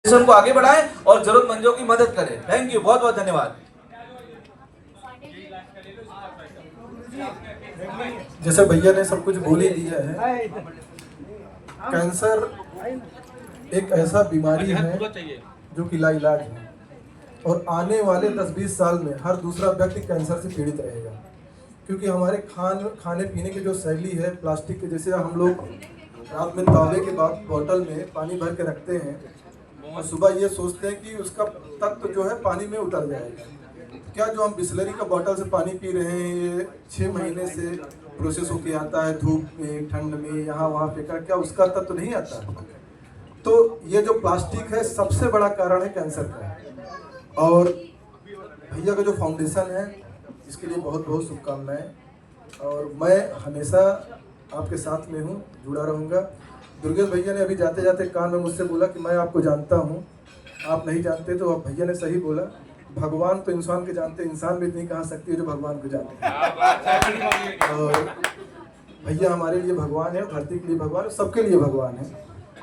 को आगे बढ़ाएं और जरूरतमंदों की मदद करें। थैंक यू, बहुत बहुत धन्यवाद। जैसे भैया ने सब कुछ बोल ही दिया है, कैंसर एक ऐसा बीमारी है जो कि लाइलाज है और आने वाले 10-20 साल में हर दूसरा व्यक्ति कैंसर से पीड़ित रहेगा, क्योंकि हमारे खाने पीने की जो शैली है प्लास्टिक के, जैसे हम लोग रात में तांबे के बाद बोतल में पानी भर के रखते हैं और सुबह ये सोचते हैं कि उसका तत्व जो है पानी में उतर जाएगा। क्या जो हम बिस्लरी का बोतल से पानी पी रहे हैं ये 6 महीने से प्रोसेस होके आता है, धूप में ठंड में यहाँ वहाँ फेंका, क्या उसका तत्व नहीं आता? तो ये जो प्लास्टिक है सबसे बड़ा कारण है कैंसर का। और भैया का जो फाउंडेशन है इसके लिए बहुत बहुत शुभकामनाएं और मैं हमेशा आपके साथ में हूँ, जुड़ा रहूँगा। दुर्गेश भैया ने अभी जाते जाते कान में मुझसे बोला कि मैं आपको जानता हूँ, आप नहीं जानते, तो अब भैया ने सही बोला। भगवान तो इंसान के जानते, इंसान भी इतनी कहा सकती है जो भगवान को जानते हैं। और भैया हमारे लिए भगवान है, धरती के लिए भगवान है, सबके लिए भगवान है।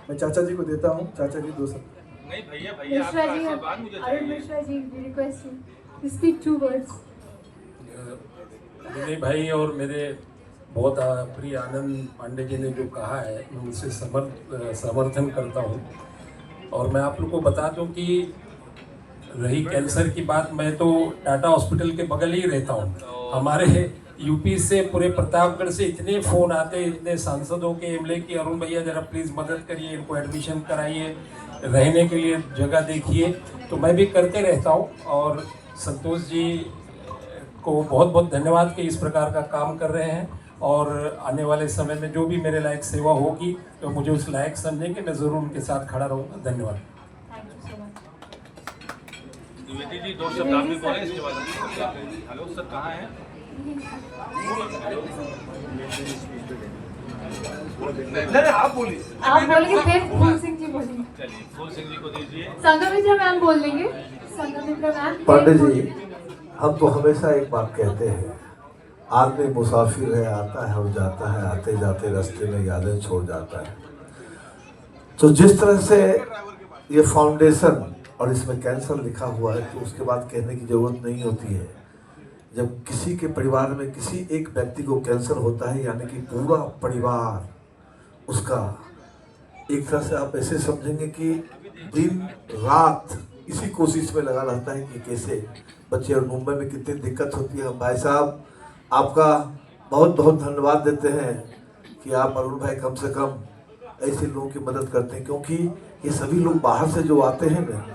मैं चाचा जी को देता हूँ, चाचा जी 2 शब्द। नहीं भैया, Mishra ji, Arun Mishra ji, request to speak 2 words. विनय भाई और मेरे बहुत प्रिय आनंद पांडे जी ने जो कहा है मैं उनसे समर्थन करता हूँ। और मैं आप लोग को बता दूं कि रही कैंसर की बात, मैं तो टाटा हॉस्पिटल के बगल ही रहता हूँ। हमारे यूपी से पूरे प्रतापगढ़ से इतने फ़ोन आते, इतने सांसदों के, एमएलए की, अरुण भैया ज़रा प्लीज़ मदद करिए, इनको एडमिशन कराइए, रहने के लिए जगह देखिए। तो मैं भी करते रहता हूँ और संतोष जी को बहुत बहुत धन्यवाद कि इस प्रकार का काम कर रहे हैं। और आने वाले समय में जो भी मेरे लायक सेवा होगी तो मुझे उस लायक समझेंगे, मैं ज़रूर उनके साथ खड़ा रहूँगा। धन्यवाद। द्विवेदी जी 2 शब्द आप भी बोलें, इसके बाद हेलो सर कहाँ हैं? नहीं आप बोलिए, आप बोलिए, फिर फूल सिंह जी बोलिए। चलिए फूल सिंह जी को दीजिए। संघमित्रा मैम बोल देंगे। संघमित्रा मैम। पांडे जी, हम तो हमेशा एक बात कहते हैं, आदमी मुसाफिर है, आता है और जाता है, आते जाते रास्ते में यादें छोड़ जाता है। तो जिस तरह से ये फाउंडेशन और इसमें कैंसर लिखा हुआ है तो उसके बाद कहने की ज़रूरत नहीं होती है। जब किसी के परिवार में किसी एक व्यक्ति को कैंसर होता है यानी कि पूरा परिवार उसका, एक तरह से आप ऐसे समझेंगे कि दिन रात इसी कोशिश में लगा रहता है कि कैसे बच्चे, और मुंबई में कितनी दिक्कत होती है। हम भाई साहब आपका बहुत बहुत धन्यवाद देते हैं कि आप अरुण भाई कम से कम ऐसे लोगों की मदद करते हैं, क्योंकि ये सभी लोग बाहर से जो आते हैं ना,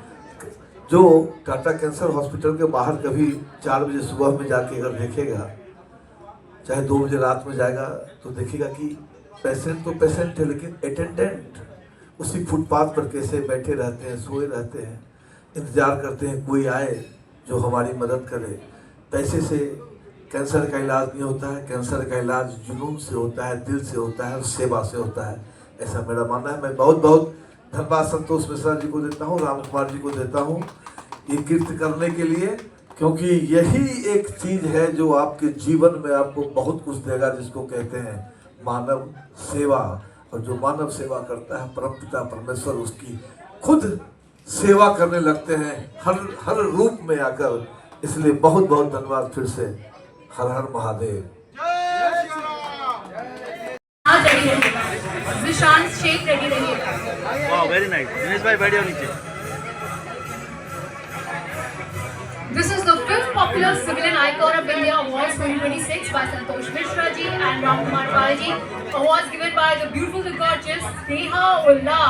जो टाटा कैंसर हॉस्पिटल के बाहर कभी 4 बजे सुबह में जाके अगर देखेगा, चाहे 2 बजे रात में जाएगा तो देखेगा कि पेशेंट तो पेशेंट है लेकिन अटेंडेंट उसी फुटपाथ पर कैसे बैठे रहते हैं, सोए रहते हैं, इंतज़ार करते हैं कोई आए जो हमारी मदद करे। पैसे से कैंसर का इलाज नहीं होता है, कैंसर का इलाज जुनून से होता है, दिल से होता है और सेवा से होता है, ऐसा मेरा मानना है। मैं बहुत बहुत धन्यवाद संतोष मिश्रा जी को देता हूँ, राम कुमार जी को देता हूँ ये कीर्ति करने के लिए, क्योंकि यही एक चीज़ है जो आपके जीवन में आपको बहुत कुछ देगा, जिसको कहते हैं मानव सेवा। और जो मानव सेवा करता है परमपिता परमेश्वर उसकी खुद सेवा करने लगते हैं हर रूप में आकर। इसलिए बहुत बहुत धन्यवाद फिर से। हर हर महादेव। विशांत शेख रेडी रहिए। वाह वेरी नाइस। दिनेश भाई बैठिए नीचे। This is the 5th Popular Civilian Icon of India Awards 2026 by Santosh Mishra ji and Ram Kumar Pal ji. Awards given by the beautiful and gorgeous Neha Ullah.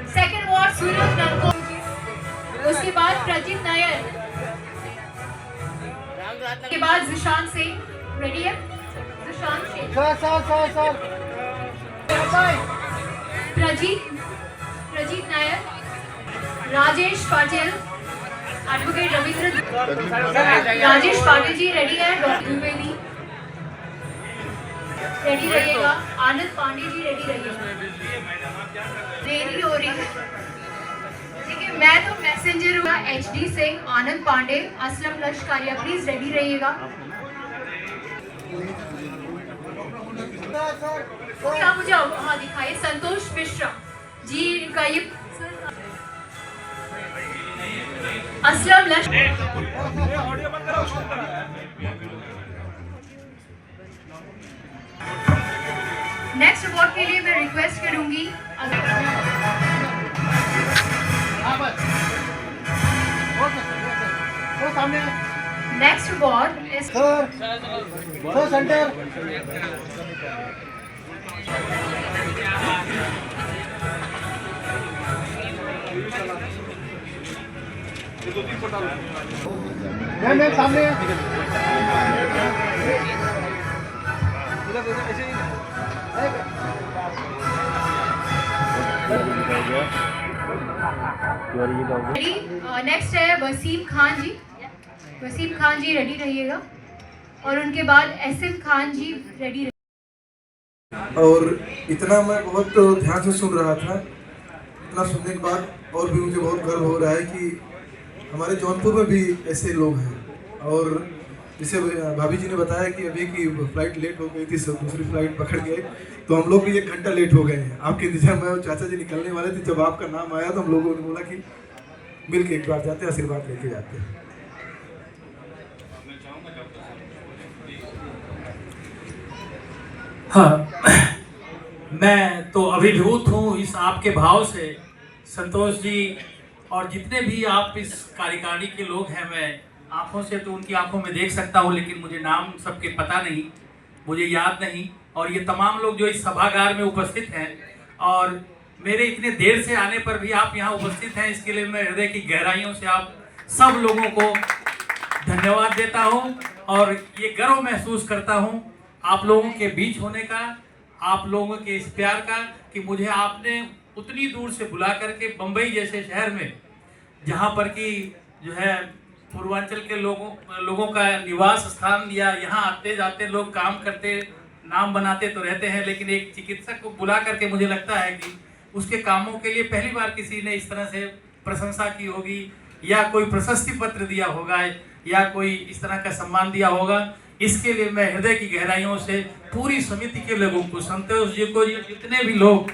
Second award Suraj Nanko ji. उसके बाद प्रजीत नायर, के बाद Zeeshan Singh. Ready है? Zeeshan Sheikh, प्रजीत Nair, Rajesh Patil, advocate Ravindra, Rajesh Patil ji ready है। Doctor Dwivedi ready रहिएगा। आनंद Pandey ji ready रहिएगा। देरी हो रही है, ठीक है। मैं तो मैसेंजर हूँ। HD Singh, Anand Pandey, Aslam Lashkaria, please ready रहिएगा। आप मुझे हाँ दिखाइए। संतोष मिश्रा जी का ये Aslam Lash. नेक्स्ट अवार्ड के लिए मैं रिक्वेस्ट करूंगी नेक्स्ट अवार्ड इज नेक्स्ट है वसीम खान जी। वसीम खान जी रेडी रहिएगा और उनके बाद एसएम खान जी रेडी। और इतना मैं बहुत ध्यान से सुन रहा था, इतना सुनने के बाद और भी मुझे बहुत गर्व हो रहा है कि हमारे जौनपुर में भी ऐसे लोग हैं। और जैसे भाभी जी ने बताया कि अभी की फ्लाइट लेट हो गई थी, सब दूसरी फ्लाइट पकड़ गए, तो हम लोग भी 1 घंटा लेट हो गए हैं आपके इंतजार में। और चाचा जी निकलने वाले थे, जब आपका नाम आया तो हम लोगों ने बोला कि मिल के एक बार जाते हैं, आशीर्वाद लेके जाते हैं। हाँ, मैं तो अभिभूत हूँ इस आपके भाव से संतोष जी, और जितने भी आप इस कार्यकारिणी के लोग हैं, मैं आंखों से तो उनकी आंखों में देख सकता हूँ, लेकिन मुझे नाम सबके पता नहीं, मुझे याद नहीं। और ये तमाम लोग जो इस सभागार में उपस्थित हैं और मेरे इतने देर से आने पर भी आप यहाँ उपस्थित हैं, इसके लिए मैं हृदय की गहराइयों से आप सब लोगों को धन्यवाद देता हूँ। और ये गर्व महसूस करता हूँ आप लोगों के बीच होने का, आप लोगों के इस प्यार का, कि मुझे आपने उतनी दूर से बुला करके बम्बई जैसे शहर में, जहाँ पर कि जो है पूर्वांचल के लोगों का निवास स्थान, या यहाँ आते जाते लोग काम करते, नाम बनाते तो रहते हैं, लेकिन एक चिकित्सक को बुला करके मुझे लगता है कि उसके कामों के लिए पहली बार किसी ने इस तरह से प्रशंसा की होगी, या कोई प्रशस्ति पत्र दिया होगा, या कोई इस तरह का सम्मान दिया होगा। इसके लिए मैं हृदय की गहराइयों से पूरी समिति के लोगों को, संतोष जी को, जितने भी लोग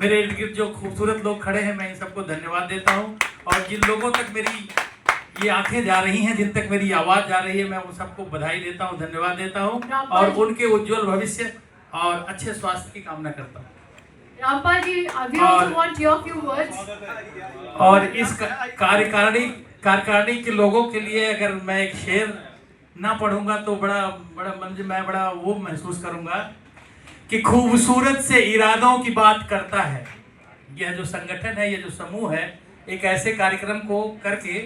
मेरे इर्द गिर्द जो खूबसूरत लोग खड़े हैं, मैं इन सबको धन्यवाद देता हूँ। और जिन लोगों तक मेरी ये आंखें जा रही हैं, जिन तक मेरी आवाज़ जा रही है, मैं उन सबको बधाई देता हूँ, धन्यवाद देता हूँ, और उनके उज्जवल भविष्य और अच्छे स्वास्थ्य की कामना करता हूँ। Rampal ji, we also want your few words. और इस कार्यकारिणी के लोगों के लिए अगर मैं एक शेर ना पढ़ूंगा तो मैं बड़ा वो महसूस करूंगा कि खूबसूरत से इरादों की बात करता है। यह जो संगठन है, यह जो समूह है, एक ऐसे कार्यक्रम को करके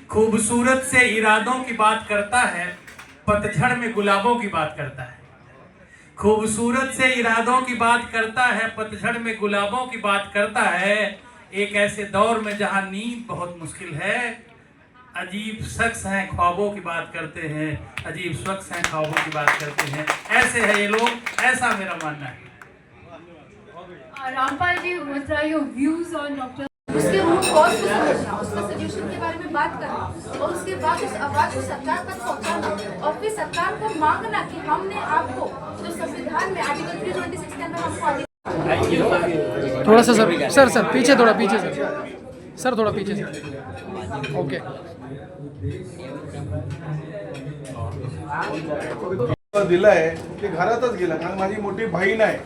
खूबसूरत से इरादों की बात करता है, पतझड़ में गुलाबों की बात करता है। खूबसूरत से इरादों की बात करता है, पतझड़ में गुलाबों की बात करता है। एक ऐसे दौर में जहां नींद बहुत मुश्किल है, अजीब शख्स हैं ख्वाबों की बात करते हैं, अजीब शख्स हैं ख्वाबों की बात करते हैं। ऐसे है ये लोग, ऐसा मेरा मानना है। Rampal ji, what are your views on Dr. उसके रूट कॉज को समझना, उसके सोल्यूशन के बारे में बात करना, और उसके बाद उस आवाज को सरकार तक पहुंचाना, और फिर सरकार को मांगना कि हमने आपको जो संविधान में आर्टिकल 326 के अंदर हमको थोड़ा सा सर पीछे, थोड़ा पीछे सर थोड़ा पीछे सर। ओके, दिलंय की घरातच गेला, कारण माझी मोठी बहीण आहे,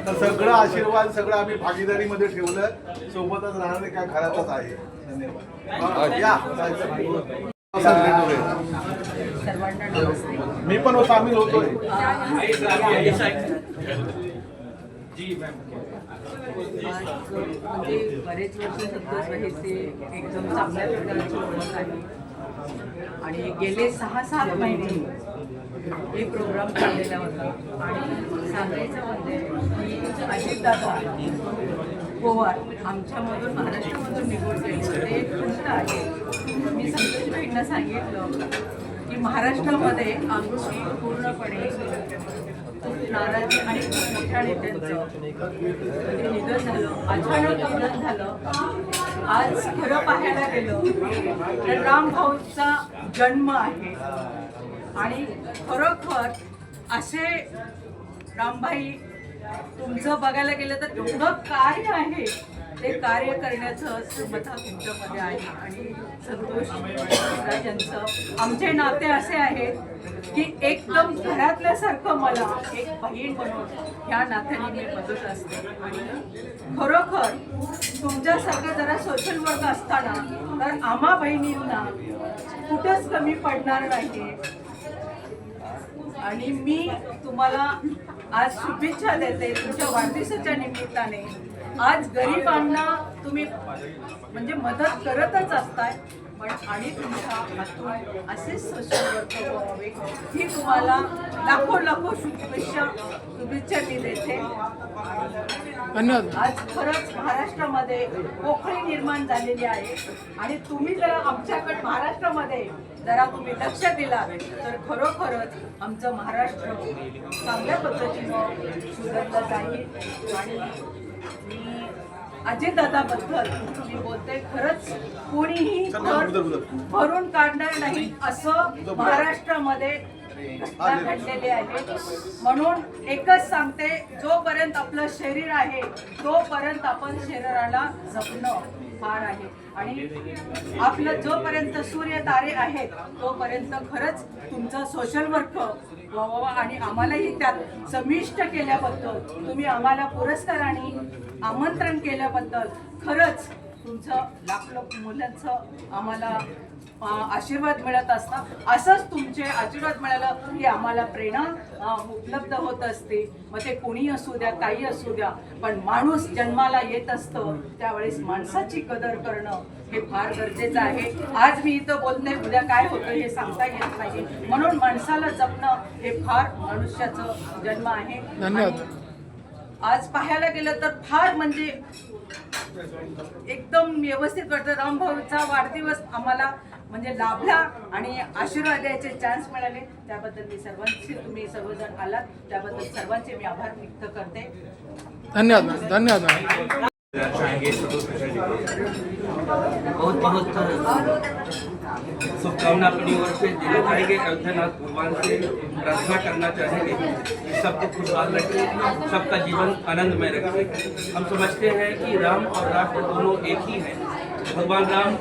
तर सगळं आशीर्वाद सगळं आम्ही भागीदारीमध्ये ठेवलं, सोबतच राहणार काय घरातच आहे। धन्यवाद। या मी पण सामील होतोय। म्हणजे बरेच वर्ष संतोष भाईचे एकदम चांगल्या प्रकारची ओळख आहे आणि गेले 6-7 महिने हे प्रोग्राम चाललेला होता आणि सांगायचं म्हणजे की अजितदादा पवार आमच्यामधून महाराष्ट्रामधून निवड केली ते एक गोष्ट आहे। मी संतोष भाईंना सांगितलं की महाराष्ट्रामध्ये आमची पूर्णपणे नाराजी आणि खूप मोठ्या नेत्यांचं निधन झालं, अचानक निधन झालं। आज खरं पाहायला गेलं तर रामभाऊचा जन्म आहे आणि खरोखर असे रामभाई तुमचं बघायला गेलं तर एवढं कार्य आहे ते कार्य करण्याचं क्षमता तुमच्यामध्ये आहे. आणि संतोष मिश्रा यांचं आमचे नाते असे आहेत की एकदम घरातल्यासारखं मला एक बहीण म्हणून ह्या नात्याने मी बघत असते. आणि खरोखर तुमच्यासारखं जरा सोशल वर्क असताना तर आम्हा बहिणींना कुठंच कमी पडणार नाही. आणि मी तुम्हाला आज शुभेच्छा देते तुमच्या वाढदिवसाच्या निमित्ताने. आज गरिबांना तुम्ही म्हणजे मदत करतच असताय, पण आणि तुमच्या हातून असेच सोशल वर्क व्हावे ही तुम्हाला लाखो शुभेच्छा मी देते. धन्यवाद. आज खरंच महाराष्ट्रामध्ये पोकळी निर्माण झालेली आहे आणि तुम्ही जरा आमच्याकडे महाराष्ट्रामध्ये जरा तुम्ही लक्ष दिला तर खरोखरच आमचं महाराष्ट्र चांगल्या पद्धतीनं सुधारलं जाईल. आणि मी अजितदादाबद्दल मी बोलते, खरंच कोणीही भरून काढणार नाही असं महाराष्ट्रामध्ये घटना घडलेली आहे. म्हणून एकच सांगते, जोपर्यंत आपलं शरीर आहे तोपर्यंत आपण शरीराला जपणं फार आहे. आणि आपलं जोपर्यंत सूर्य तारे आहेत तोपर्यंत खरंच तुमचं सोशल वर्क व्हावं. आणि आम्हालाही त्यात समाविष्ट केल्याबद्दल, तुम्ही आम्हाला पुरस्काराने आमंत्रण केल्याबद्दल खरंच तुमचं लाख मुलांचं आम्हाला आशीर्वाद मिळत असता. असंच तुमचे आशीर्वाद मिळालं की आम्हाला प्रेरणा उपलब्ध होत असते. मग ते कोणी असू द्या, काही असू द्या, पण माणूस जन्माला येत असतं त्यावेळेस माणसाची कदर करणं हे फार गरजेचं आहे. आज मी इथं बोलते, उद्या काय होतं हे सांगता येत नाही. म्हणून माणसाला जपणं हे फार मनुष्याचं जन्म आहे. धन्यवाद. आज पाहायला गेलं तर फार म्हणजे एकदम व्यवस्थित वाटतं. रामभाऊचा वाढदिवस आम्हाला म्हणजे लाभला आणि आशीर्वाद द्यायचे चान्स मिळाले. त्याबद्दल मी सर्वांची, तुम्ही सर्वजण आलात त्याबद्दल सर्वांचे मी आभार व्यक्त करते. धन्यवाद. धन्यवाद. बहुत बहुत शुभकामना अपनी ओर से देना चाहेंगे। अयोध्यानाथ भगवान से प्रार्थना करना चाहेंगे कि सबको खुशहाल रखे, सबका जीवन आनंदमय रखे। हम समझते हैं कि राम और राष्ट्र दोनों एक ही हैं। भगवान राम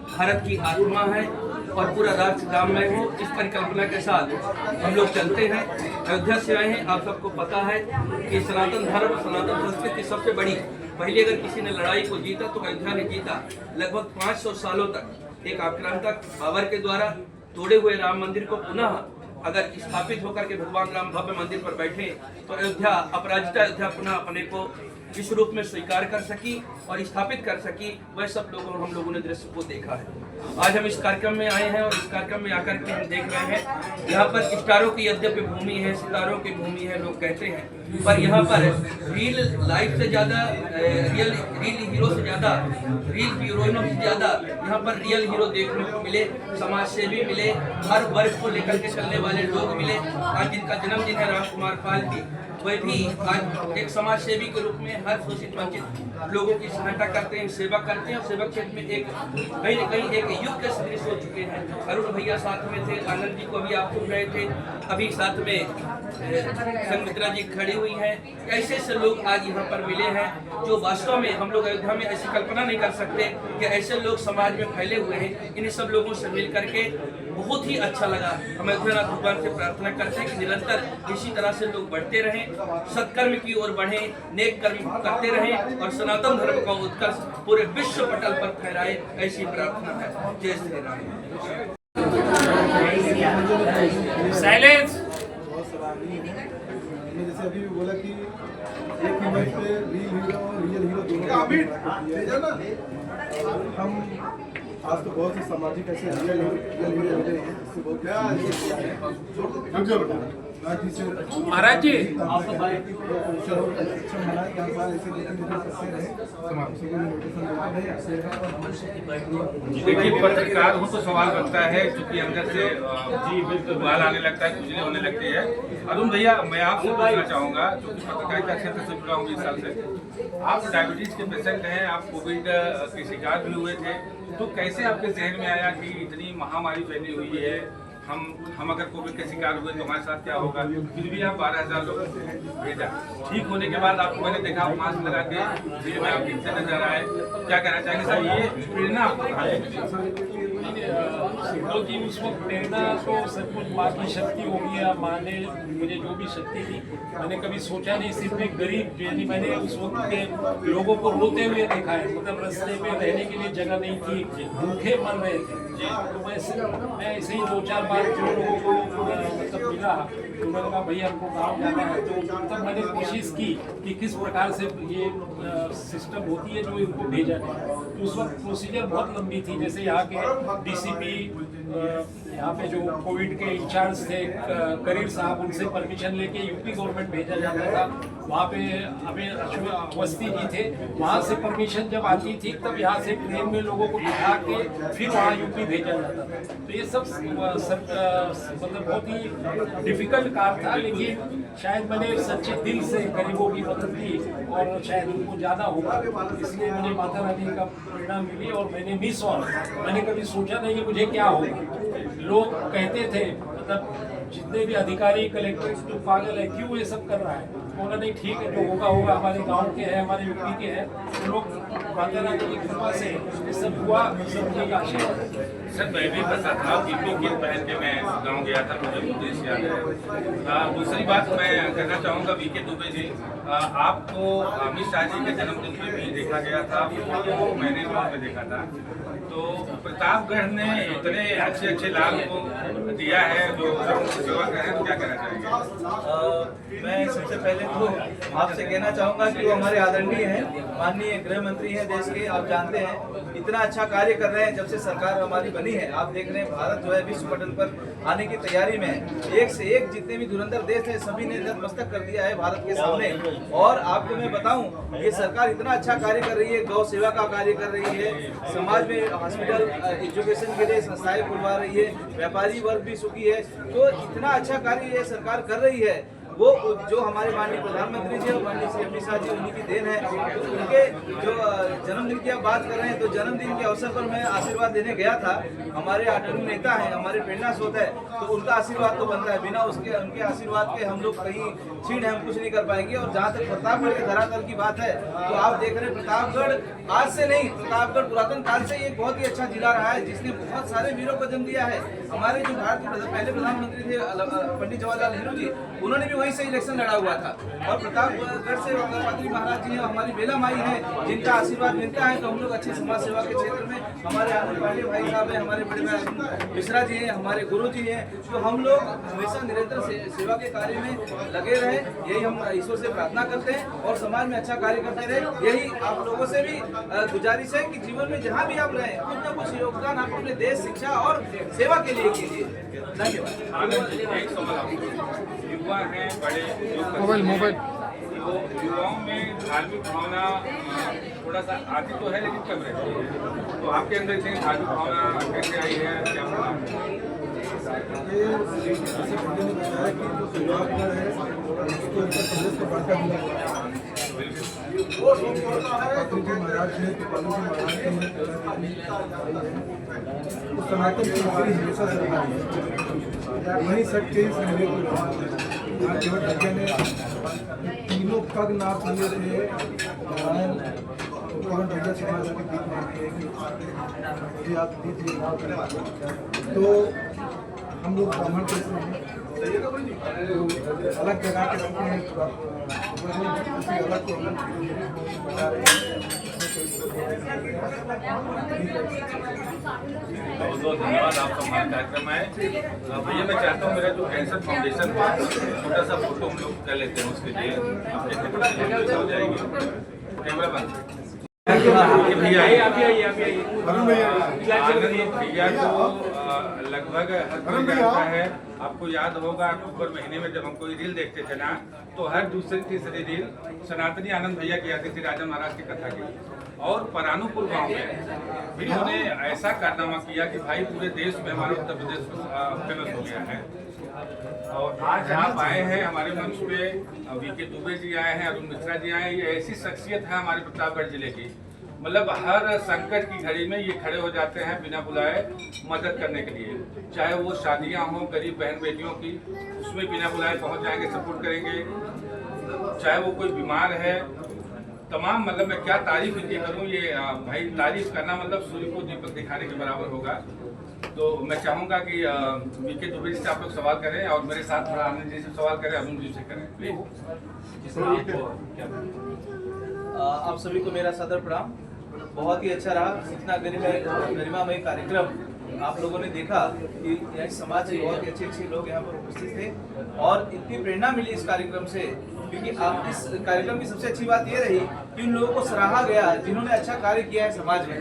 भारत की आत्मा है और पूरा राष्ट्र राममय हो, इस परिकल्पना के साथ हम लोग चलते हैं। अयोध्या से आए हैं। आप सबको पता है कि सनातन धर्म, सनातन संस्कृति सबसे बड़ी, पहले अगर किसी ने लड़ाई को जीता तो अयोध्या ने जीता। लगभग 500 सालों तक एक आक्रांतक बाबर के द्वारा तोड़े हुए राम मंदिर को पुनः अगर स्थापित होकर के भगवान राम भव्य मंदिर पर बैठे तो अयोध्या, अपराजिता अयोध्या पुनः अपने को इस रूप में स्वीकार कर सकी और स्थापित कर सकी। वह सब लोगों, हम लोगों ने दृश्य को देखा है। आज हम इस कार्यक्रम में आए हैं और इस कार्यक्रम में आकर के हम देख रहे हैं यहाँ पर स्टारों की यद्यपि भूमि है, सितारों की भूमि है लोग कहते हैं, पर यहाँ पर रियल लाइफ से ज़्यादा, रियल हीरो से ज़्यादा, रियल हीरोइनों से ज़्यादा यहाँ पर रियल हीरो देखने को मिले, समाज सेवी मिले, हर वर्ग को लेकर के चलने वाले लोग मिले। आज जिनका जन्मदिन है रामकुमार पाल की, वह भी आज एक समाज सेवी के रूप में हर शोषित वंचित लोगों की सहायता करते हैं, सेवा करते हैं और सेवा क्षेत्र में एक कहीं न कहीं एक युग के सदृश हो चुके हैं। अरुण भैया साथ में थे, आनंद जी को अभी आप सुन रहे थे, अभी साथ में संगमित्रा जी खड़ी हुई हैं। ऐसे ऐसे लोग आज यहाँ पर मिले हैं जो वास्तव में हम लोग अयोध्या में ऐसी कल्पना नहीं कर सकते कि ऐसे लोग समाज में फैले हुए हैं। इन सब लोगों से मिल करके बहुत ही अच्छा लगा। हम अयोध्यानाथ भगवान से प्रार्थना करते हैं कि निरंतर इसी तरह से लोग बढ़ते रहें, सत्कर्म की ओर बढ़ें, नेक कर्म करते रहें और सनातन धर्म का उत्कर्ष पूरे विश्व पटल पर फहराए, ऐसी प्रार्थना है। जय श्री राम। साइलेंस। जैसे अभी बोला कि एक ही मैच पे रियल हीरो दोनों, हम आज तो बहुत से सामाजिक ऐसे रियल हीरो मिले हैं जिससे बहुत महाराज जी देखिए, पत्रकार हूँ तो सवाल बनता है, क्योंकि अंदर से जी बिल्कुल बाल आने लगता है, खुजली होने लगती है। अरुण भैया, मैं आपसे पूछना चाहूँगा, क्योंकि पत्रकारिता क्षेत्र से जुड़ा हूँ 20 साल से, आप डायबिटीज के पेशेंट हैं, आप कोविड के शिकार भी हुए थे, तो कैसे आपके जहन में आया कि इतनी महामारी फैली हुई है, हम अगर कोविड के शिकार हुए तो हमारे साथ क्या होगा, फिर भी आप 12,000 लोग भेजा। ठीक होने के बाद आपको मैंने देखा आप मास्क लगा के भीड़ में आप दिखते नजर आए, क्या कहना चाहेंगे सर? ये प्रेरणा आपको कहाँ से मिली? क्योंकि उस वक्त प्रेरणा तो सब कुछ माँ की शक्ति होगी या माँ ने मुझे जो भी शक्ति दी, मैंने कभी सोचा नहीं। सिर्फ एक गरीब, यानी मैंने उस वक्त के लोगों को रोते हुए देखा है, मतलब रास्ते में रहने के लिए जगह नहीं थी, भूखे मर रहे थे। तो मैं ऐसे ही 2-4 बार जो लोगों को मतलब मिला, उन्होंने कहा भैया हमको गाँव जाना है, तो तब मैंने कोशिश की कि किस प्रकार से ये सिस्टम होती है जो इनको भेजा जाए। तो उस वक्त प्रोसीजर बहुत लंबी थी, जैसे यहाँ के डीसीपी, यहाँ पे जो कोविड के इंचार्ज थे करीर साहब, उनसे परमिशन लेके यूपी गवर्नमेंट भेजा जाता था। वहाँ पे हमें अवस्थी जी थे, वहाँ से परमिशन जब आती थी तब यहाँ से ट्रेन में लोगों को बिठा के फिर वहाँ यूपी भेजा जाता था। तो ये सब मतलब बहुत ही डिफिकल्ट काम था, लेकिन शायद मैंने सच्चे दिल से गरीबों की मदद की और शायद उनको ज़्यादा होगा, इसलिए मुझे माता रानी का प्रेरणा मिली और मैंने मिस ऑन। मैंने कभी सोचा नहीं कि मुझे क्या होगा। लोग कहते थे, मतलब जितने भी अधिकारी कलेक्टर जो पागल है, क्यों ये सब कर रहा है? बोला नहीं ठीक है, जो होगा होगा, हमारे गांव के हैं, हमारे यूपी के हैं, तो लोग माता रानी की कृपा से ये सब हुआ, सब ठीक आशीर्वाद। सर मैं भी बता था यूपी किट पहन के मैं गाँव गया था, मुझे उद्देश्य याद है। दूसरी बात मैं कहना चाहूँगा वीके दुबे जी, आपको अमित शाह जी के जन्मदिन में भी देखा गया था, तो मैंने वहाँ पे देखा था। तो प्रतापगढ़ ने इतने अच्छे अच्छे लाभ को दिया है जो सेवा कर रहे हैं, तो क्या कहना चाहेंगे? मैं सबसे पहले तो आपसे कहना चाहूँगा कि वो हमारे आदरणीय हैं, माननीय गृह मंत्री हैं देश के। आप जानते हैं इतना अच्छा कार्य कर रहे हैं जब से सरकार हमारी बनी है। आप देख रहे हैं भारत जो है विश्व पटल पर आने की तैयारी में है। एक से एक जितने भी धुरंधर देश है सभी ने नतमस्तक कर दिया है भारत के सामने। और आपको मैं बताऊं, ये सरकार इतना अच्छा कार्य कर रही है, गौ सेवा का कार्य कर रही है, समाज में हॉस्पिटल एजुकेशन के लिए संस्थाएं खुलवा रही है, व्यापारी वर्ग भी सुखी है। तो इतना अच्छा कार्य ये सरकार कर रही है, वो जो हमारे माननीय प्रधानमंत्री जी और माननीय श्री अमित शाह जी, उन्हीं की देन है। तो उनके जो जन्मदिन की आप बात कर रहे हैं, तो जन्मदिन के अवसर पर मैं आशीर्वाद देने गया था। हमारे आदरणीय नेता हैं, हमारे प्रेरणा स्रोत है, तो उनका आशीर्वाद तो बनता है। बिना उनके आशीर्वाद के हम लोग कहीं छीन हम कुछ नहीं कर पाएंगे। और जहाँ तक प्रतापगढ़ के धरातल की बात है, तो आप देख रहे हैं प्रतापगढ़ आज से नहीं, प्रतापगढ़ पुरातन काल से एक बहुत ही अच्छा जिला रहा है, जिसने बहुत सारे वीरों को जन्म दिया है। हमारे जो भारत के पहले प्रधानमंत्री थे पंडित जवाहरलाल नेहरू जी, उन्होंने भी वहीं से इलेक्शन लड़ा हुआ था। और प्रतापगढ़ से पात्री महाराज जी हैं, हमारी बेला माई है, जिनका आशीर्वाद मिलता है। तो हम लोग अच्छी समाज सेवा के क्षेत्र में, हमारे आनंद पांडे भाई साहब हैं, हमारे बड़े भाई मिश्रा जी हैं, हमारे गुरु जी हैं। तो हम लोग हमेशा निरंतर सेवा के कार्य में लगे रहे, यही हम ईश्वर से प्रार्थना करते हैं और समाज में अच्छा कार्य करते रहे। यही आप लोगों से भी गुजारिश है कि जीवन में जहाँ भी आप रहें, कुछ न कुछ योगदान आप अपने देश, शिक्षा और सेवा के लिए कीजिए। धन्यवाद। युवा हैं, बड़े मोबाइल तो युवाओं में धार्मिक भावना थोड़ा सा आती तो है, लेकिन कम रहती है। तो आपके अंदर से धार्मिक भावना कैसे आई है, क्या सनातन की हमारी हमेशा से रहा है, वहीं सच्चे केवल भैया ने तीनों पग नाप लिए थे। नारायण केवल भैया समाज के बीच में आप दीजिए, तो हम लोग ब्राह्मण देश में हैं, तो अलग जगह के रखते हैं, अलग बता रहे हैं। बहुत बहुत धन्यवाद आपका हमारा कार्यक्रम है। भैया मैं चाहता हूँ मेरा जो कैंसर फाउंडेशन का छोटा सा फोटो हम लोग कर लेते हैं, उसके लिए हो जाएगी। कैमरा बंद भैया आनंद भैया को लगभग हर कोई जानता है। आपको याद होगा अक्टूबर महीने में जब हम कोई रील देखते थे ना, तो हर दूसरी तीसरी रील सनातनी आनंद भैया की आती थी राजा महाराज की कथा की। और परानुपुर गांव में भी उन्होंने ऐसा कारनामा किया कि भाई पूरे देश में, हमारे उत्तर प्रदेश में फेमस हो गया है। और आज आप आए हैं हमारे मंच पे, वीके दुबे जी आए हैं, अरुण मिश्रा जी आए हैं। ये ऐसी शख्सियत है हमारे प्रतापगढ़ जिले की। मतलब हर संकट की घड़ी में ये खड़े हो जाते हैं बिना बुलाए मदद करने के लिए। चाहे वो शादियां हों गरीब बहन बेटियों की, उसमें बिना बुलाए पहुंच जाएंगे, सपोर्ट करेंगे। चाहे वो कोई बीमार है, तमाम मतलब मैं क्या तारीफ इनकी करूं, ये भाई तारीफ करना मतलब सूर्य को दीपक दिखाने के बराबर होगा। तो मैं चाहूँगा कि वीके दुबे से आप लोग सवाल करें और मेरे साथ थोड़ा आनंद जी से सवाल करें, अरुण जी से करें प्लीज। आप सभी को मेरा सदर प्रणाम। बहुत ही अच्छा रहा, इतना गरिमामय कार्यक्रम आप लोगों ने देखा कि समाज के बहुत ही अच्छे लोग यहाँ पर उपस्थित थे और इतनी प्रेरणा मिली इस कार्यक्रम से, क्योंकि आप इस कार्यक्रम की सबसे अच्छी बात ये रही कि उन लोगों को सराहा गया जिन्होंने अच्छा कार्य किया है समाज में।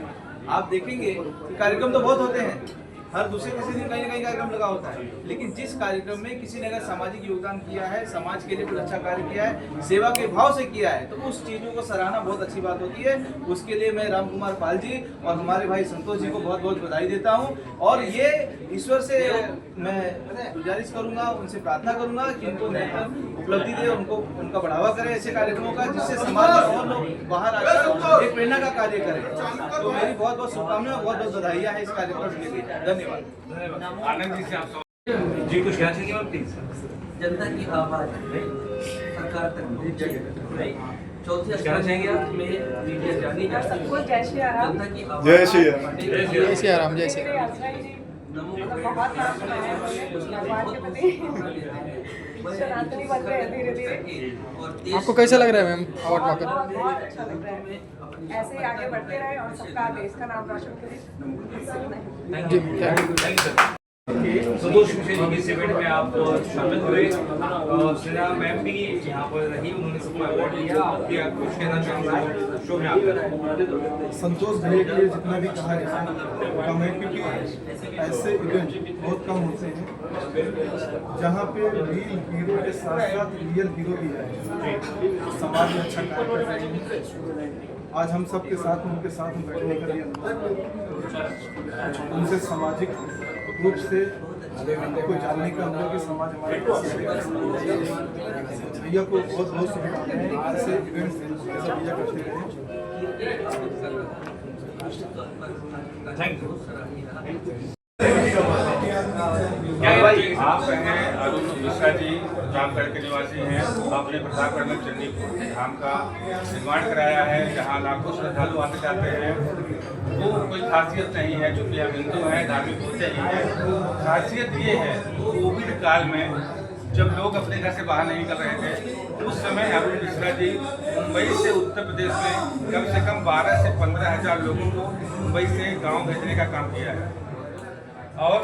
आप देखेंगे कि कार्यक्रम तो बहुत होते हैं, हर दूसरे तीसरे दिन कहीं ना कहीं कार्यक्रम लगा होता है, लेकिन जिस कार्यक्रम में किसी ने अगर सामाजिक योगदान किया है, समाज के लिए कुछ अच्छा कार्य किया है, सेवा के भाव से किया है, तो उस चीज़ों को सराहना बहुत अच्छी बात होती है। उसके लिए मैं राम कुमार पाल जी और हमारे भाई संतोष जी को बहुत बहुत बधाई देता हूँ। और ये ईश्वर से मैं गुजारिश करूँगा, उनसे प्रार्थना करूँगा कि उनको निरंतर उपलब्धि दे, उनको उनका बढ़ावा करे ऐसे कार्यक्रमों का, जिससे समाज में और लोग बाहर आकर एक प्रेरणा का कार्य करें। तो मेरी बहुत बहुत शुभकामनाएं, बहुत बहुत बधाइयाँ है इस कार्यक्रम के लिए। धन्यवाद। आनंद जी से आप जी कुछ कहना चाहिए आप प्लीज। जनता की आवाज सरकार तक पहुंचे। चौथी कहना चाहेंगे आप में मीडिया जानी जाती है। जय श्री राम। जनता की आवाज जय श्री राम। जय श्री राम। जय श्री राम। सनातनी बन रहे हैं धीरे धीरे। आपको कैसा लग रहा है मैम अवार्ड पाकर? बहुत अच्छा लग रहा है, ऐसे ही आगे बढ़ते रहे और सबका देश का नाम रोशन करें। Thank you sir. Santosh Mishra ji के इस इवेंट में आप शामिल हुए, श्रेया मैम भी यहाँ पर रही, उन्होंने सबको अवार्ड लिया। आप क्या कुछ कहना चाहेंगे शो में आप? संतोष भैया के लिए जितना भी कहा जाए कम है, क्योंकि ऐसे इवेंट बहुत कम होते हैं जहाँ पे रियल हीरो के साथ साथ रियल हीरो भी आए, समाज में अच्छा कार्य कर रहे हैं। आज हम सबके साथ उनके साथ बैठने का लिए उनसे सामाजिक रूप से कोई जानने का मतलब कि समाज हमारे भैया को बहुत बहुत शुभकामनाएं। ऐसे इवेंट्स ऐसा भैया करते रहे। आप हैं अरुण मिश्रा जी, रामगढ़ के निवासी हैं। आपने प्रतापगढ़ में चंडीपुर धाम का निर्माण कराया है, जहाँ लाखों श्रद्धालु आते जाते हैं। वो कोई खासियत नहीं है, चूँकि हम हिंदू हैं, धार्मिक होते ही हैं। खासियत ये है कोविड काल में जब लोग अपने घर से बाहर नहीं निकल रहे थे, उस समय अरुण मिश्रा जी मुंबई से उत्तर प्रदेश में कम से कम 12 से 15,000 लोगों को मुंबई से गाँव भेजने का काम किया है। और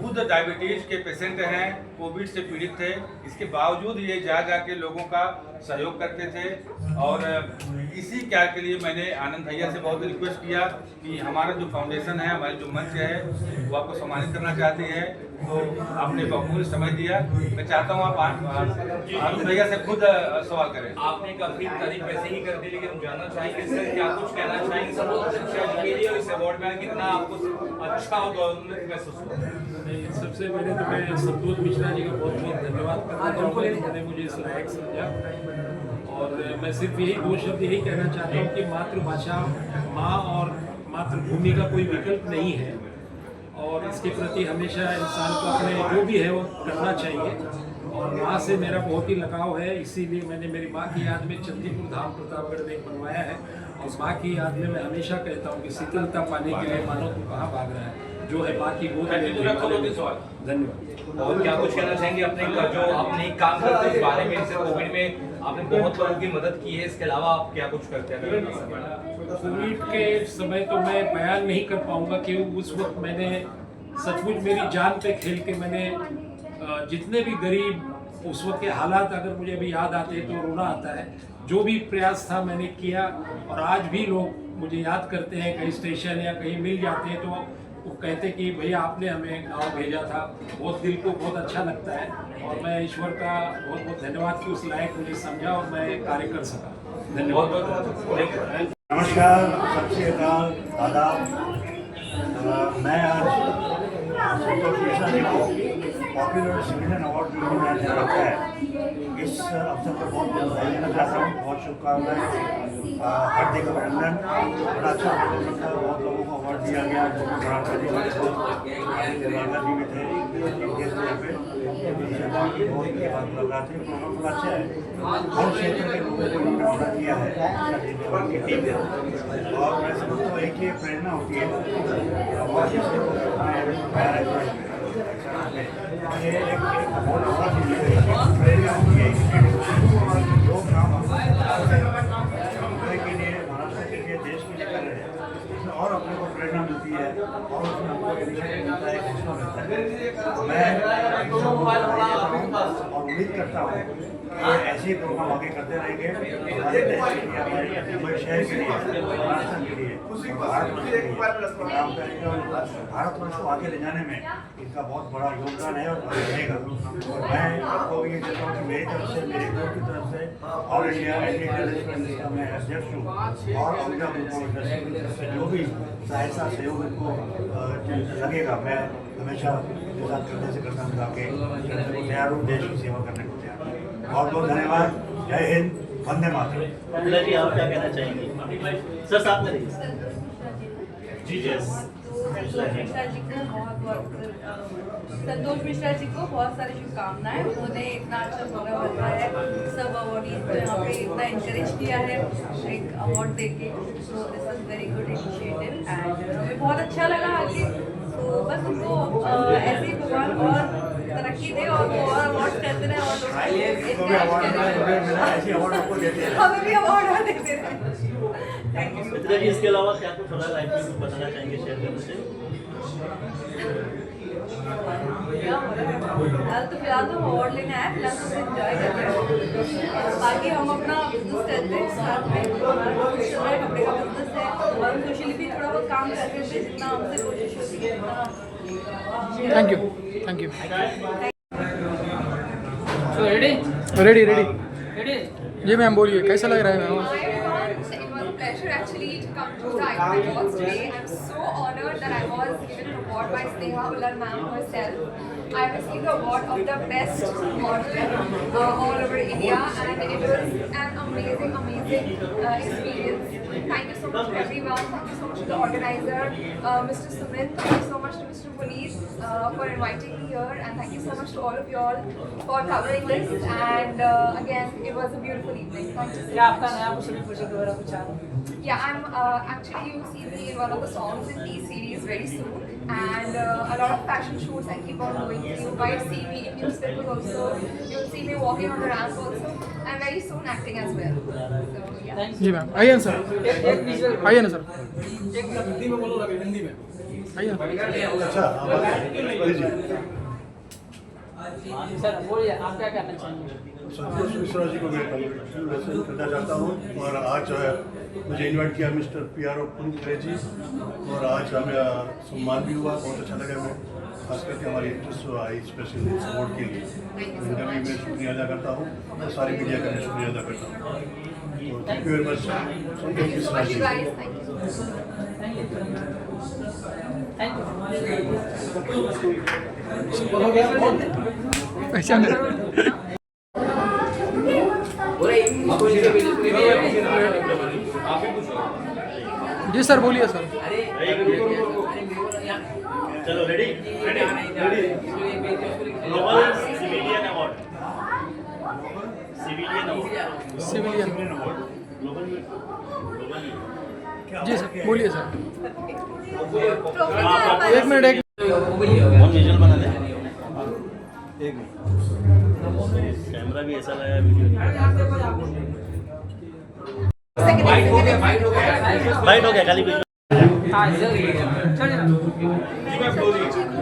खुद डायबिटीज के पेशेंट हैं, कोविड से पीड़ित थे, इसके बावजूद ये जा के लोगों का सहयोग करते थे। और इसी क्या के लिए मैंने आनंद भैया से बहुत रिक्वेस्ट किया कि हमारा जो फाउंडेशन है, हमारी जो मंच है, वो आपको सम्मानित करना चाहती है। तो आपने बहुमूल्य समय दिया। मैं चाहता हूँ आप आनंद भैया से खुद सवाल करें। आपने काफी तारीफ वैसे ही कर दी, लेकिन हम जानना चाहेंगे सर क्या कुछ कहना चाहेंगे संतोष मिश्रा जी के लिए और इस अवार्ड में कितना आपको अच्छा और गौरवान्वित महसूस हुआ? सबसे पहले तो मैं संतोष मिश्रा जी का बहुत बहुत धन्यवाद करता हूँ, उन्होंने मुझे इस लायक समझा। और मैं सिर्फ यही दो शब्द यही कहना चाहता हूँ कि मातृभाषा माँ और मातृभूमि का कोई विकल्प नहीं है, और इसके प्रति हमेशा इंसान को अपने जो भी है वो करना चाहिए। और माँ से मेरा बहुत ही लगाव है, इसीलिए मैंने मेरी माँ की याद में चंडीपुर धाम प्रतापगढ़ में बनवाया है। और माँ की याद में मैं हमेशा कहता हूँ कि शीतलता पाने के लिए मानो तू कहाँ भाग रहा है, जो है माँ की गोद में। धन्यवाद। और क्या कुछ कहना चाहेंगे अपने जो आपने काम करते हैं इस बारे में? जैसे कोविड में आपने बहुत लोगों की मदद की है, इसके अलावा आप क्या कुछ करते हैं? कोविड के समय तो मैं बयान नहीं कर पाऊंगा कि उस वक्त मैंने सचमुच मेरी जान पे खेल के मैंने जितने भी गरीब उस वक्त के हालात अगर मुझे अभी याद आते हैं तो रोना आता है। जो भी प्रयास था मैंने किया, और आज भी लोग मुझे याद करते हैं, कहीं स्टेशन या कहीं मिल जाते हैं तो वो कहते कि भैया आपने हमें गाँव भेजा था। बहुत दिल को बहुत अच्छा लगता है, और मैं ईश्वर का बहुत बहुत धन्यवाद कि उस लायक मुझे समझा और मैं कार्य कर सका। धन्यवाद। नमस्कार, सत श्री अकाल, आदाब। मैं आज संतोष मिश्रा जी को पॉपुलर सिविलियन अवार्ड जो उन्होंने रखा है, इस अवसर पर बहुत बहुत बधाई देना चाहता हूँ, बहुत शुभकामनाएं, हार्दिक अभिनंदन। बड़ा अच्छा प्रोग्राम था, बहुत लोगों को अवार्ड दिया गया, जो बराबर जी हमारे दोस्त जी भी थे गेस्ट पे, बहुत ये बात मुलाकात है, प्रोग्राम बड़ा अच्छा है। हर क्षेत्र के लोगों को उन्होंने ऑर्डर किया है उनकी टीम ने, और मैं समझता हूँ एक ये प्रेरणा होती है ये एक बहुत बड़ा चीज़ है, प्रेरणा होती है लोग काम के लिए, महाराष्ट्र के लिए, देश के लिए कर रहे हैं, उसमें और अपने को प्रेरणा मिलती है और उसमें हमको इनिशिएटिव मिलता है, हौसला मिलता है। मैं और उम्मीद करता हूँ कि ऐसे ही प्रोग्राम आगे करते रहेंगे, हमारे देश के लिए, हमारे मुंबई शहर के लिए, महाराष्ट्र के लिए, भारतवर्ष के लिए काम करेंगे और भारतवर्ष को आगे ले जाने में इनका बहुत बड़ा योगदान है और रहेगा। और मैं आपको ये कहता हूँ कि मेरी तरफ से, मेरे ग्रुप की तरफ से, ऑल इंडिया जिसका मैं अध्यक्ष हूँ, और अमेरिका इंडस्ट्री जो भी सहायता सहयोग इनको लगेगा, मैं हमेशा उनके साथ करने से करता हूँ, आगे करने को तैयार हूँ, देश की सेवा करने को तैयार हूँ। बहुत बहुत धन्यवाद। जय हिंद, वंदे मातरम। जी आप क्या कहना चाहेंगे सर? साथ में रहिए जी। संतोष मिश्रा जी को संतोष मिश्रा जी को बहुत सारी शुभकामनाएं। उन्होंने इतना अच्छा प्रोग्राम रखा है, सब अवार्डीज को यहाँ पे इतना इंकरेज किया है एक अवार्ड देके, so this is very good initiative and हमें बहुत अच्छा लगा आगे। तो बस उनको ऐसे ही भगवान और तरक्की दे और वो और अवार्ड करते रहे और हमें भी अवार्ड देते रहे। मित्रा जी, इसके अलावा क्या कुछ थोड़ा लाइफ में कुछ बताना चाहेंगे, शेयर करने से? फिलहाल तो अवार्ड लेने आए, फिलहाल तो एंजॉय कर रहे हैं, बाकी हम अपना बिजनेस करते हैं साथ में, हमारा कपड़े का बिजनेस है और सोशली भी थोड़ा बहुत काम करते हैं, जितना हमसे कोशिश होती है। Thank you. रेडी जी मैम, बोलिए कैसा लग रहा है ma'am? Pleasure actually to come to the Icon Awards today. I'm so honored that I was given an award by Sneha Ullar ma'am herself. I received the award of the best model all over India, and it was an amazing experience. Thank you so much to everyone. Thank you so much to the organizer, Mr. Sumit. Thank you so much to Mr. Puneet for inviting me here, and thank you so much to all of you all for covering this. And again, it was a beautiful evening. Thank you so much. Yeah, I'm actually, you see me in one of the songs in T series very soon, and a lot of fashion shoots I keep on doing. You might see me in newspapers also. You'll see me walking on the ramp also, and very soon acting as well. So yeah. Ji ma'am, आइए ना sir, आइए ना sir, Hindi में बोलो, हिंदी में आइए। अच्छा sir बोलिए, आप क्या कहना चाहेंगे? संतोष मिश्रा जी को मैं कॉन्ग्रेचुलेशन करना चाहता हूँ, और आज जो है मुझे इनवाइट किया मिस्टर PRO पुनीत जी, और आज हमें सम्मान भी हुआ, बहुत अच्छा लगा। मैं खास करके हमारी एक्ट्रेस आई स्पेशल सपोर्ट के लिए, इनका भी मैं शुक्रिया अदा करता हूँ, और सारी मीडिया का मैं शुक्रिया अदा करता हूँ। तो thank you very much Santosh Mishra ji. जी सर, बोलिए सर। चलो ready. Global civilian award, civilian जी सर, बोलिए सर। एक मिनट कौन विजुअल बना दे? एक कैमरा भी ऐसा लगा, वीडियो बाइट हो गया खाली कुछ।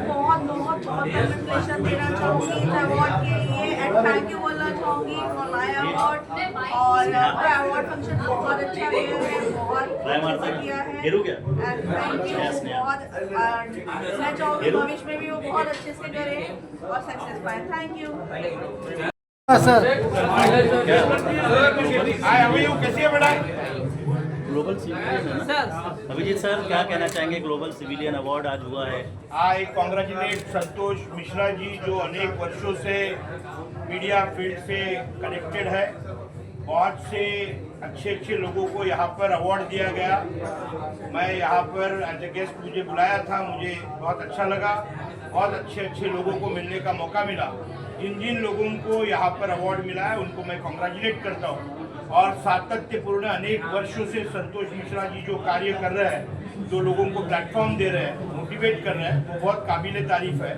बहुत कॉन्ग्रेचुलेशन देना चाहूँगी इस अवार्ड के लिए, एंड थैंक यू बोलना चाहूँगी फॉर माय अवार्ड। और अवार्ड फंक्शन बहुत अच्छा गया है, बहुत अच्छा किया है, एंड थैंक यू बहुत। मैं चाहूँगी भविष्य में भी वो बहुत अच्छे से करें और सक्सेस पाए। Thank you sir. कैसी है बेटा? ग्लोबल सिविलियन है ना अभिजीत सर, क्या कहना चाहेंगे? ग्लोबल सिविलियन अवार्ड आज हुआ है। आई कॉन्ग्रेचुलेट संतोष मिश्रा जी जो अनेक वर्षों से मीडिया फील्ड से कनेक्टेड है। बहुत से अच्छे लोगों को यहाँ पर अवार्ड दिया गया। मैं यहाँ पर एज ए गेस्ट मुझे बुलाया था, मुझे बहुत अच्छा लगा। बहुत अच्छे लोगों को मिलने का मौका मिला। जिन लोगों को यहाँ पर अवार्ड मिला है उनको मैं कॉन्ग्रेचुलेट करता हूँ। और सातत्यपूर्ण अनेक वर्षों से संतोष मिश्रा जी जो कार्य कर रहे हैं, जो लोगों को प्लेटफॉर्म दे रहे हैं, मोटिवेट कर रहे हैं, वो बहुत काबिल तारीफ है।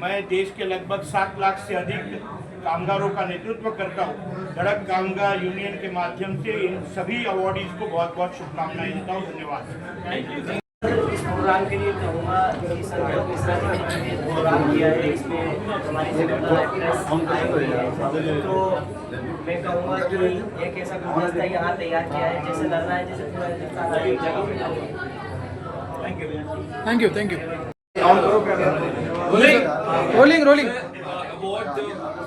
मैं देश के लगभग 7 लाख से अधिक कामगारों का नेतृत्व करता हूँ। धड़क कामगार यूनियन के माध्यम से इन सभी अवार्डीज को बहुत बहुत शुभकामनाएं देता हूँ। धन्यवाद। इस प्रोग्राम के लिए कहूँगा कि संतोष मिश्रा जी ने प्रोग्राम किया है, इसमें हमारी तो मैं कहूँगा कि एक ऐसा गुलदस्ता यहाँ तैयार किया है जैसे लग रहा है जैसे पूरा हिंदुस्तान एक जगह। थैंक यू रोलिंग अवार्ड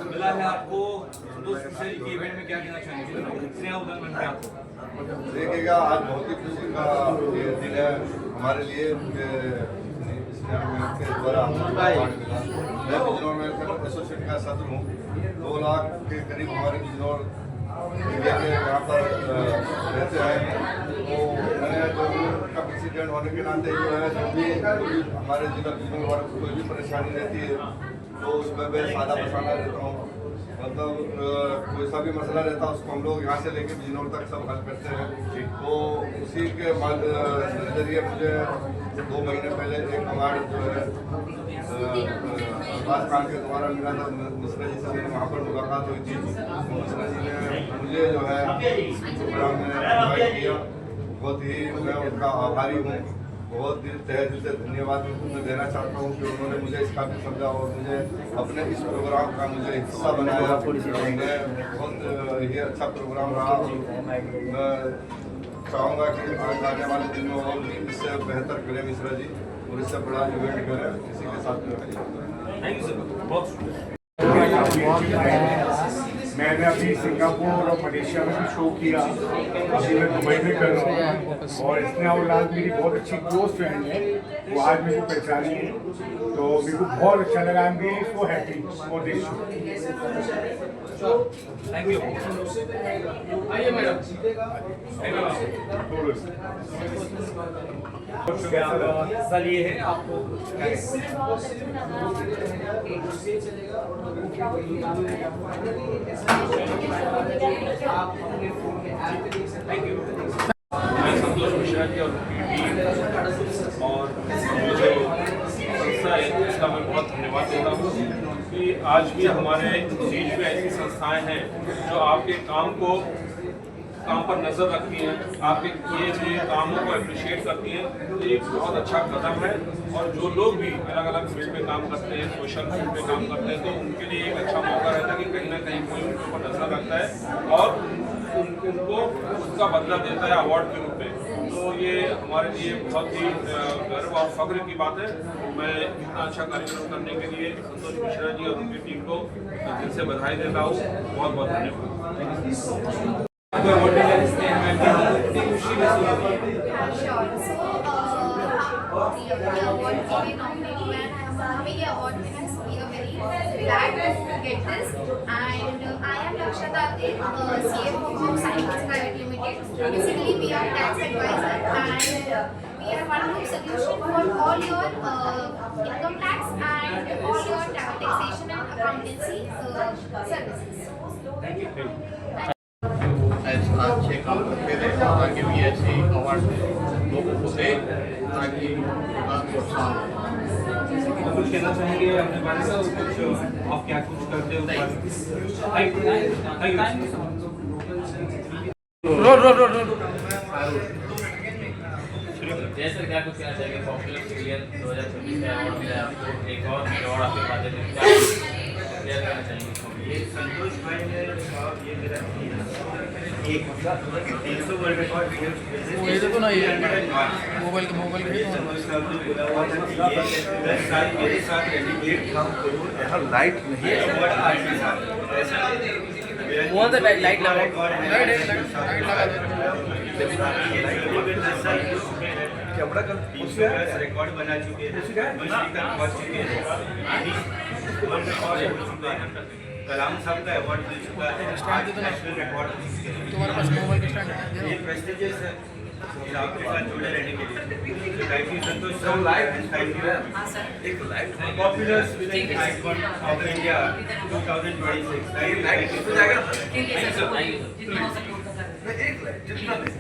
मिला है आपको, संतोष मिश्रा जी के इवेंट में क्या कहना चाहेंगे? स्नेहा उदल में आपको देखिएगा, आज बहुत ही खुशी का ये दिन है हमारे लिए के द्वारा मैं बिजनौर में एसोसिएट का सदस्य हूँ। 2 लाख के करीब हमारे बिजनौर के यहाँ पर रहते हैं। तो मैंने जो का प्रेसिडेंट होने के नाते जो है, जब भी हमारे जिला बिजनौर वालों को कोई भी परेशानी रहती है तो उसमें मैं सादा बसाना रहता हूँ। मतलब कोई सा भी मसला रहता है उसको हम लोग यहाँ से लेके बिजनौर तक सब हल करते हैं। तो उसी के नजरिए मुझे 2 महीने पहले एक अवार्ड जो है अब्बास खान के द्वारा मिला था। मिश्रा जी से मेरी वहाँ पर मुलाकात हुई थी। मिश्रा जी ने मुझे जो है प्रोग्राम में इन्वाइट किया। बहुत ही मैं उनका आभारी हूँ। बहुत तहे दिल से धन्यवाद मैं देना चाहता हूँ कि उन्होंने मुझे इस काबिल समझा और मुझे अपने इस प्रोग्राम का मुझे हिस्सा बनाया। बहुत ही अच्छा प्रोग्राम रहा। मैं चाहूँगा कि आने वाले दिन में और भी इससे बेहतर करें मिश्रा जी और इससे बड़ा इवेंट करें। इसी के साथ थैंक यू सर, बहुत मैंने अभी सिंगापुर और मलेशिया में भी शो किया, अभी मैं दुबई में कर रहा हूँ। और स्नेहा उल्लाल मेरी बहुत अच्छी क्लोज फ्रेंड है, वो आज मेरे को पहचानी है, तो मेरे को बहुत अच्छा लगा। I am really so happy for this show. Thank you. आइए मैडम। सर ये है आपको मैं संतोष मिश्रा जी और मुझे संस्था है इसका मैं बहुत धन्यवाद देता हूँ कि आज भी हमारे देश में ऐसी संस्थाएं हैं जो आपके काम पर नज़र रखती हैं, आपके किए हुए कामों को अप्रिशिएट करती हैं। तो ये बहुत अच्छा कदम है। और जो लोग भी अलग अलग फील्ड में काम करते हैं, सोशल फील्ड में काम करते हैं, तो उनके लिए एक अच्छा मौका रहता है कि कहीं ना कहीं कोई उनके ऊपर नज़र रखता है और उनको उसका बदला देता है अवार्ड के रूप में। तो ये हमारे लिए बहुत ही गर्व और फख्र की बात है। मैं इतना अच्छा कार्यक्रम करने के लिए संतोष मिश्रा जी और उनकी टीम को दिल से बधाई देता हूँ। बहुत बहुत धन्यवाद। हमें ये अवार्ड मिला, we are very glad to get this, and I am Laksha Date, CFO of Cycles Private Limited. Basically, we are tax advisor and we are one of the solution for all your income tax and all your taxation and accountancy services. Thank you. आज 6 काम करते रहे और आगे भी ऐसे award लोगों को दे ताकि कुछ कहना चाहेंगे अपने बारे में? कुछ आप क्या कुछ करते हो? जैसे क्या कुछ कहना चाहिए? पॉपुलर सिविलियन 2026 में अवार्ड मिला आपको, एक और अवार्ड आपके पास है, क्या कहना चाहेंगे? ये संतोष भाई ने ये मेरा एक 300 वर्ल्ड रिकॉर्ड वीडियो तो नहीं मोबाइल मेरे साथ रेडिमेड काम करूँ यहाँ लाइट नहीं है। लाइट लगा रिकॉर्ड बना चुके हैं, पहुंच चुके हैं। कलाम साहब का अवार्ड मिल चुका है, नेशनल रिकॉर्ड। तुम्हारे पास मोबाइल का स्टैंड है? ये प्रेस्टिजियस है आपके साथ जुड़े रहने के लिए। Thank you Santosh sir, thank you. एक popular swimming icon of India 2026। Thank you.